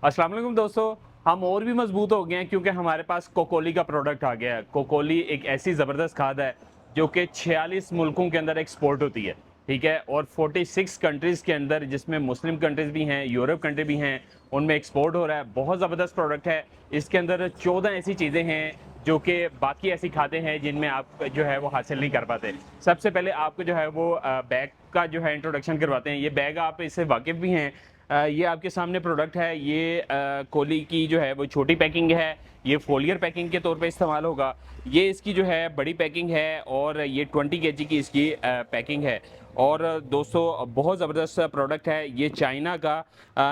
अस्सलाम वालेकुम दोस्तों, हम और भी मजबूत हो गए हैं क्योंकि हमारे पास कोकोली का प्रोडक्ट आ गया है। कोकोली एक ऐसी ज़बरदस्त खाद है जो कि 46 मुल्कों के अंदर एक्सपोर्ट होती है, ठीक है, और 46 कंट्रीज़ के अंदर, जिसमें मुस्लिम कंट्रीज़ भी हैं, यूरोप कंट्री भी हैं, उनमें एक्सपोर्ट हो रहा है। बहुत ज़बरदस्त प्रोडक्ट है। इसके अंदर 14 ऐसी चीज़ें हैं जो कि बाकी ऐसी खाते हैं जिनमें आप जो है वो हासिल नहीं कर पाते। सबसे पहले आपको जो है वो बैग का जो है इंट्रोडक्शन करवाते हैं। ये बैग आप इससे वाकिफ़ भी हैं। ये आपके सामने प्रोडक्ट है। ये कोली की जो है वो छोटी पैकिंग है। ये फोलियर पैकिंग के तौर पे इस्तेमाल होगा। ये इसकी जो है बड़ी पैकिंग है और ये 20 केजी की इसकी पैकिंग है। और दोस्तों बहुत ज़बरदस्त प्रोडक्ट है। ये चाइना का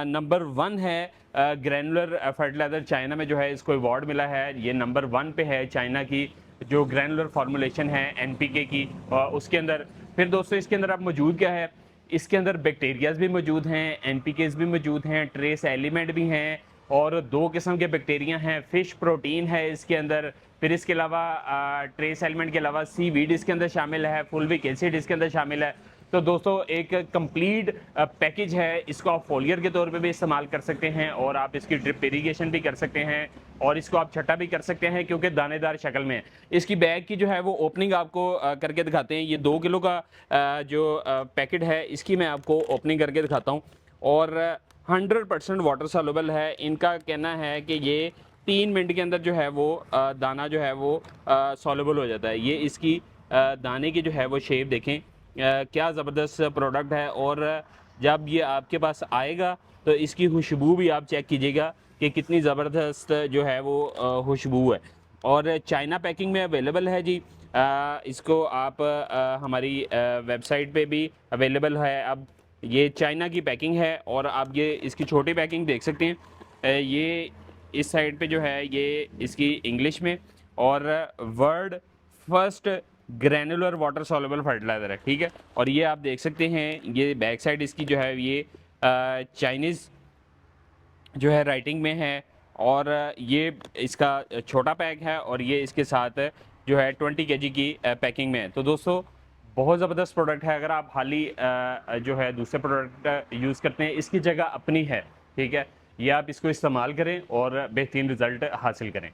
नंबर 1 है। ग्रैनुलर फर्टिलाइज़र चाइना में जो है इसको अवार्ड मिला है। ये नंबर 1 पे है चाइना की जो ग्रैनुलर फार्मूलेशन है एनपीके की उसके अंदर। फिर दोस्तों इसके अंदर अब मौजूद क्या है, इसके अंदर बैक्टीरियाज भी मौजूद हैं, एनपीकेज भी मौजूद हैं, ट्रेस एलिमेंट भी हैं और 2 किस्म के बैक्टीरिया हैं। फिश प्रोटीन है इसके अंदर। फिर इसके अलावा ट्रेस एलिमेंट के अलावा सीवीड इसके अंदर शामिल है, फुलविक एसिड इसके अंदर शामिल है। तो दोस्तों एक कंप्लीट पैकेज है। इसको आप फोलियर के तौर पे भी इस्तेमाल कर सकते हैं और आप इसकी ड्रिप इरीगेशन भी कर सकते हैं और इसको आप छटा भी कर सकते हैं क्योंकि दानेदार शक्ल में है। इसकी बैग की जो है वो ओपनिंग आपको करके दिखाते हैं। ये 2 किलो का जो पैकेट है इसकी मैं आपको ओपनिंग करके दिखाता हूँ और 100% वाटर सॉल्युबल है। इनका कहना है कि ये 3 मिनट के अंदर जो है वो दाना जो है वो सॉल्युबल हो जाता है। ये इसकी दाने की जो है वो शेप देखें, क्या ज़बरदस्त प्रोडक्ट है। और जब ये आपके पास आएगा तो इसकी खुशबू भी आप चेक कीजिएगा कि कितनी ज़बरदस्त जो है वो खुशबू है। और चाइना पैकिंग में अवेलेबल है जी। इसको आप हमारी वेबसाइट पे भी अवेलेबल है। अब ये चाइना की पैकिंग है और आप ये इसकी छोटी पैकिंग देख सकते हैं। ये इस साइड पे जो है ये इसकी इंग्लिश में और world first granular water soluble fertiliser है, ठीक है। और ये आप देख सकते हैं ये बैक साइड इसकी जो है ये चाइनीज़ जो है राइटिंग में है और ये इसका छोटा पैक है और ये इसके साथ जो है 20 केजी की पैकिंग में है। तो दोस्तों बहुत ज़बरदस्त प्रोडक्ट है। अगर आप हाली जो है दूसरे प्रोडक्ट यूज़ करते हैं, इसकी जगह अपनी है, ठीक है। ये आप इसको इस्तेमाल करें और बेहतरीन रिज़ल्ट हासिल करें।